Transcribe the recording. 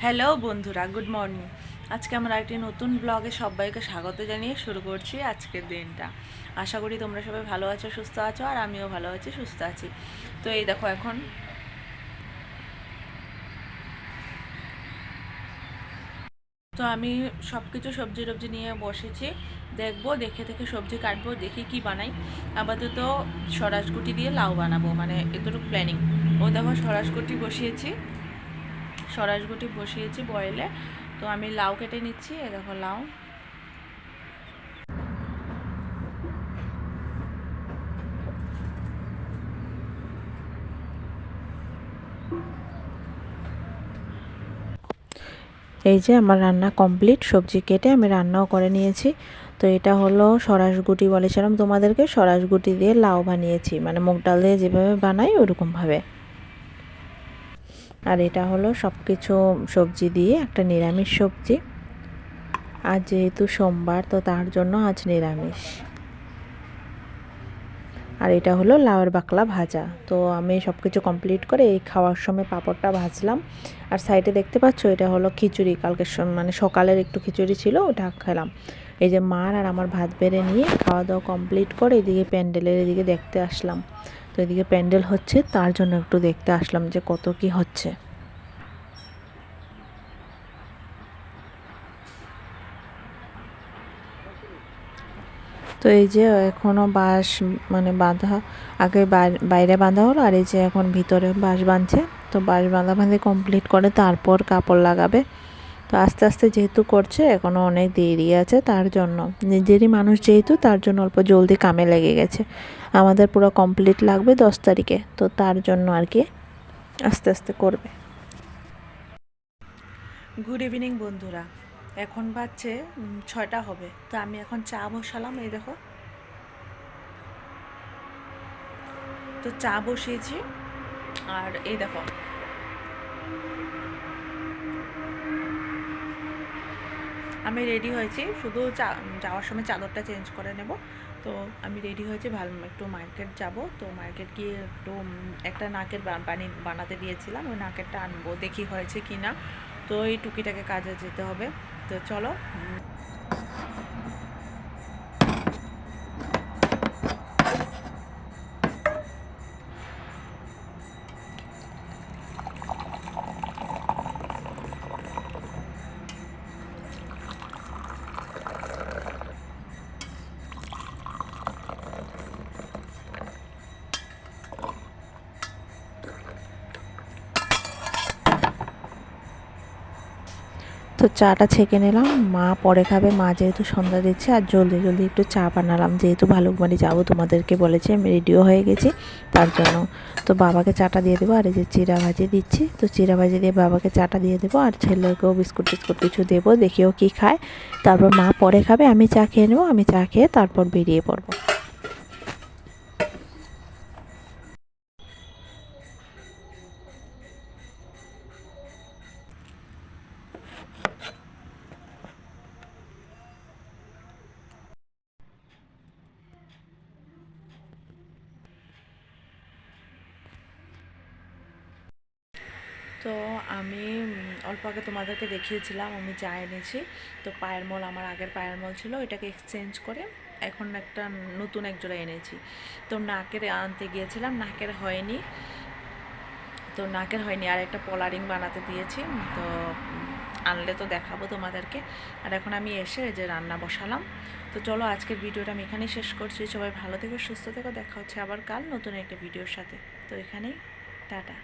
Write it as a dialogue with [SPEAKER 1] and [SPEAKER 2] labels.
[SPEAKER 1] Hello বন্ধুরা, good morning. আজকে আমরা একটি নতুন ব্লগে সবাইকে স্বাগত জানিয়ে শুরু করছি আজকের দিনটা। আশা করি তোমরা সবাই ভালো আছো, সুস্থ আছো, আর আমিও ভালো আছি, সুস্থ আছি। তো এই দেখো, এখন তো আমি সব কিছু সবজি টবজি নিয়ে বসেছি। দেখবো, দেখে সবজি কাটবো, দেখি কি বানাই। আপাতত সরাসগুটি দিয়ে লাউ বানাবো, মানে এতটুকু প্ল্যানিং। ও দেখো, সরাসগুটি বসিয়েছি বয়েলে। তো আমি লাউ কেটে নিচ্ছি। এ দেখো লাউ। এই যে আমার রান্না কমপ্লিট, সবজি কেটে আমি রান্নাও করে নিয়েছি। তো এটা হলো সরাসগুটি, বলেছিলাম তোমাদেরকে, সরাসগুটি দিয়ে লাউ বানিয়েছি, মানে মুগ ডাল দিয়ে যেভাবে বানাই ওরকমভাবে। আর এটা হলো সব কিছু সবজি দিয়ে একটা নিরামিষ সবজি। আজ যেহেতু সোমবার, তো তার জন্য আজ নিরামিষ। আর এটা হলো লাউয়ের বাকলা ভাজা। তো আমি সব কিছু কমপ্লিট করে এই খাওয়ার সময় পাঁপড়টা ভাজলাম। আর সাইডে দেখতে পাচ্ছ, এটা হলো খিচুড়ি। কালকে মানে সকালের একটু খিচুড়ি ছিল, ওটা খেলাম। এই যে মার আর আমার ভাত বেড়ে নিয়ে খাওয়া দাওয়া কমপ্লিট করে এদিকে প্যান্ডেলের এদিকে দেখতে আসলাম। তো এদিকে প্যান্ডেল হচ্ছে, তার জন্য একটু দেখতে আসলাম যে কত কি হচ্ছে। তো এই যে এখনও বাঁশ মানে বাঁধা, আগে বাইরে বাঁধা হলো, আর এই যে এখন ভিতরে বাঁশ বাঁধছে। তো বাঁশ বাঁধি কমপ্লিট করে তারপর কাপড় লাগাবে। তো আস্তে আস্তে যেহেতু করছে, এখনও অনেক দেরি আছে, তার জন্য নিজেরই মানুষ যেহেতু, তার জন্য অল্প জলদি কামে লেগে গেছে। আমাদের পুরো কমপ্লিট লাগবে 10 তারিখে, তো তার জন্য আর কি আস্তে আস্তে করবে। গুড ইভিনিং বন্ধুরা, এখন বাজছে 6টা হবে। তো আমি এখন চা বসালাম, এই দেখো। তো চা বসিয়েছি, আর এই দেখো আমি রেডি হয়েছি। শুধু যাওয়ার সময় চাদরটা চেঞ্জ করে নেব। তো আমি রেডি হয়েছি, ভালো একটু মার্কেট যাব। তো মার্কেট গিয়ে একটু একটা নাকের পানি বানাতে দিয়েছিলাম, ওই নাকেরটা আনবো, দেখি হয়েছে কি না। তো এই টুকিটাকে কাজে যেতে হবে। তো চলো। তো চাটা ছেঁকে নিলাম, মা পরে খাবে। মা যেহেতু সন্ধ্যা দিচ্ছে, আর জলদি জলদি একটু চা বানালাম, যেহেতু ভালুকমারি যাবো, তোমাদেরকে বলেছি, আমি রেডিও হয়ে গেছি তার জন্য। তো বাবাকে চাটা দিয়ে দেবো। আর এই যে চিড়া ভাজি দিচ্ছি, তো চিড়া ভাজি দিয়ে বাবাকে চাটা দিয়ে দেবো, আর ছেলেকেও বিস্কুট টিস্কুট কিছু দেবো, দেখিও কি খায়। তারপর মা পরে খাবে, আমি চা খেয়ে নেবো। আমি চা খেয়ে তারপর বেরিয়ে পড়বো। তো আমি অল্প আগে তোমাদেরকে দেখিয়েছিলাম আমি চা এনেছি। তো পায়ের মল, আমার আগের পায়ের মল ছিল, এটাকে এক্সচেঞ্জ করে এখন একটা নতুন এক জোড়া এনেছি। তো নাকের আনতে গিয়েছিলাম, নাকের হয়নি, আর একটা পলারিং বানাতে দিয়েছি। তো আনলে তো দেখাবো তোমাদেরকে। আর এখন আমি এসে যে রান্না বসালাম। তো চলো, আজকের ভিডিওটা আমি এখানেই শেষ করছি। সবাই ভালো থেকো, সুস্থ থেকো, দেখা হচ্ছে আবার কাল নতুন একটা ভিডিওর সাথে। তো এখানেই টাটা।